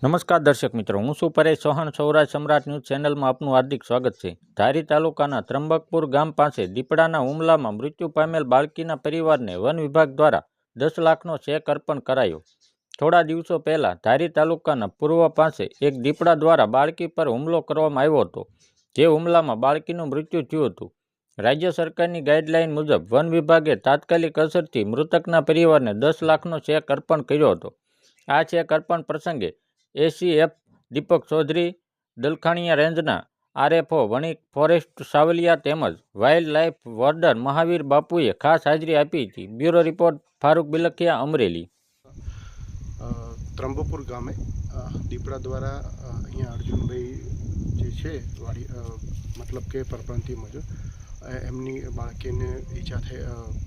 નમસ્કાર દર્શક મિત્રો, હું છું પરેશ ચૌહાણ. સૌરાષ્ટ્ર સમ્રાટ ન્યૂઝ ચેનલમાં આપનું હાર્દિક સ્વાગત છે. ધારી તાલુકાના ત્રંબકપુર ગામ પાસે દીપડાના હુમલામાં મૃત્યુ પામેલ બાળકીના પરિવારને વન વિભાગ દ્વારા 10 લાખનો ચેક અર્પણ કરાયો. થોડા દિવસો પહેલા ધારી તાલુકાના પૂર્વ પાસે એક દીપડા દ્વારા બાળકી પર હુમલો કરવામાં આવ્યો હતો, જે હુમલામાં બાળકીનું મૃત્યુ થયું હતું. રાજ્ય સરકારની ગાઈડલાઈન મુજબ વન વિભાગે તાત્કાલિક અસરથી મૃતકના પરિવારને 10 લાખનો ચેક અર્પણ કર્યો હતો. આ ચેક અર્પણ પ્રસંગે એસીએફ દીપક ચૌધરી, દલખાણીયા રેન્જના આરએફઓ વણિક, ફોરેસ્ટ સાવલિયા તેમજ વાઇલ્ડ લાઇફ વોર્ડન મહાવીર બાપુએ ખાસ હાજરી આપી હતી. Bureau report Farooq Bilkhiya, Amreli. ત્રંબકપુર ગામે દીપડા દ્વારા અહીંયા અર્જુનભાઈ જે છે વાડી મતલબ કે પરપ્રાંતિય મુજબ એમની બાળકીને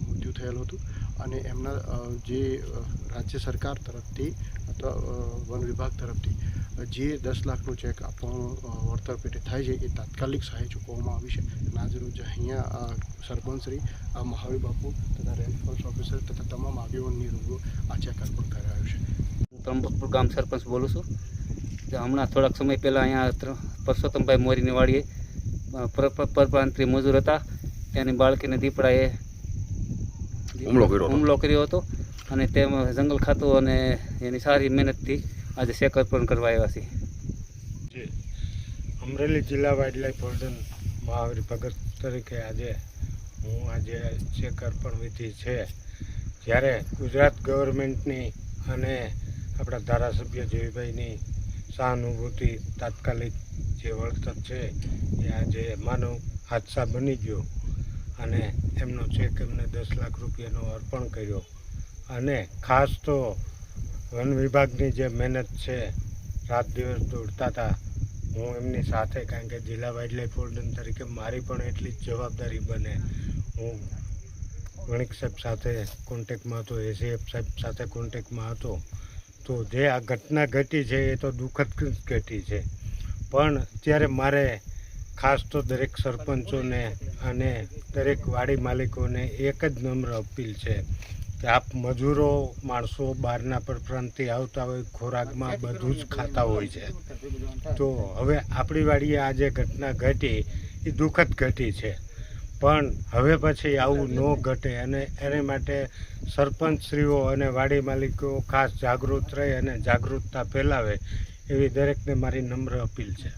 મૃત્યુ થયેલું હતું અને એમના જે રાજ્ય સરકાર તરફથી અથવા વન વિભાગ તરફથી જે 10 લાખનો ચેક આપવાનું વળતર પેટે થાય છે એ તાત્કાલિક સહાય ચૂકવવામાં આવી છે. આજરોજ અહીંયા સરપંચશ્રી મહાવીર બાપુ તથા રેન્જ ફોરેસ્ટ ઓફિસર તથા તમામ આગેવાનની રૂબરૂ આ ચેક અર્પણ કરાયો છે. ત્રંબકપુર ગામ સરપંચ બોલું છું. હમણાં થોડાક સમય પહેલાં અહીંયા પરસોત્તમભાઈ મોરીની વાડીએ પરપ્રાંતિય મજૂર હતા, ત્યાંની બાળકીને દીપડાએ હુમલો કર્યો હતો અને તેમાં જંગલ ખાતું અને એની સારી મહેનતથી આજે ચેક અર્પણ કરવા આવ્યા છે. અમરેલી જિલ્લા વાઇલ્ડલાઇફ વોર્ડન મહાવીર ભગત તરીકે હું ચેક અર્પણ વિધિ છે. જ્યારે ગુજરાત ગવર્મેન્ટની અને આપણા ધારાસભ્ય જયભાઈની સહાનુભૂતિ તાત્કાલિક જે વળતર છે એ આજે માનવ હાદસા બની ગયો અને એમનો ચેક એમને 10 લાખ રૂપિયાનો અર્પણ કર્યો. અને ખાસ તો વન વિભાગની જે મહેનત છે, રાત દિવસ દોડતા હતા, હું એમની સાથે, કારણ કે જિલ્લા વાઇલ્ડલાઇફ વોર્ડન તરીકે મારી પણ એટલી જ જવાબદારી બને. હું વણિક સાહેબ સાથે કોન્ટેક્ટમાં હતો, એસીએફ સાહેબ સાથે કોન્ટેક્ટમાં હતો. તો જે આ ઘટના ઘટી છે એ તો દુઃખદ ઘટી છે, પણ અત્યારે મારે ખાસ તો દરેક સરપંચોને અને દરેક વાડી માલિકોને એક જ નમ્ર અપીલ છે કે આપ મજૂરો માણસો બહારના પરપ્રાંતથી આવતા હોય, ખોરાકમાં બધું જ ખાતા હોય છે. તો હવે આપણી વાડીએ આ જે ઘટના ઘટી એ દુઃખદ ઘટી છે, પણ હવે પછી આવું ન ઘટે અને એને માટે સરપંચશ્રીઓ અને વાડી માલિકો ખાસ જાગૃત રહે અને જાગૃતતા ફેલાવે એવી દરેકને મારી નમ્ર અપીલ છે.